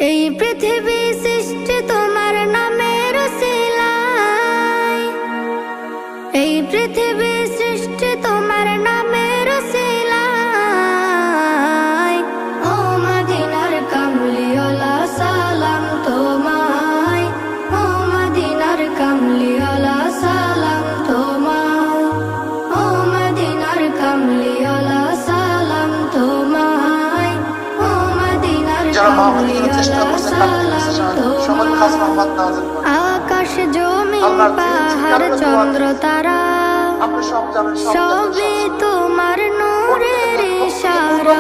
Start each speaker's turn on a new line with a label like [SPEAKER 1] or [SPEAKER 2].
[SPEAKER 1] এই পৃথিবী সৃষ্টি তোমার নামের উসিলায়, এই পৃথিবী সৃষ্টি তোমার নামের উসিলায়। ও মদিনার কামলিওয়ালা সালাম তোমায়, ও মদিনার কামলিওয়ালা সালাম তোমায়, ও মদিনার কামলিওয়ালা সালাম তোমায়, ও মদিনার কামলিওয়ালা সালাম তোমায়। আকাশ জমিন পাহাড় চন্দ্র তারা সবই তোমার নূরের ইশারা।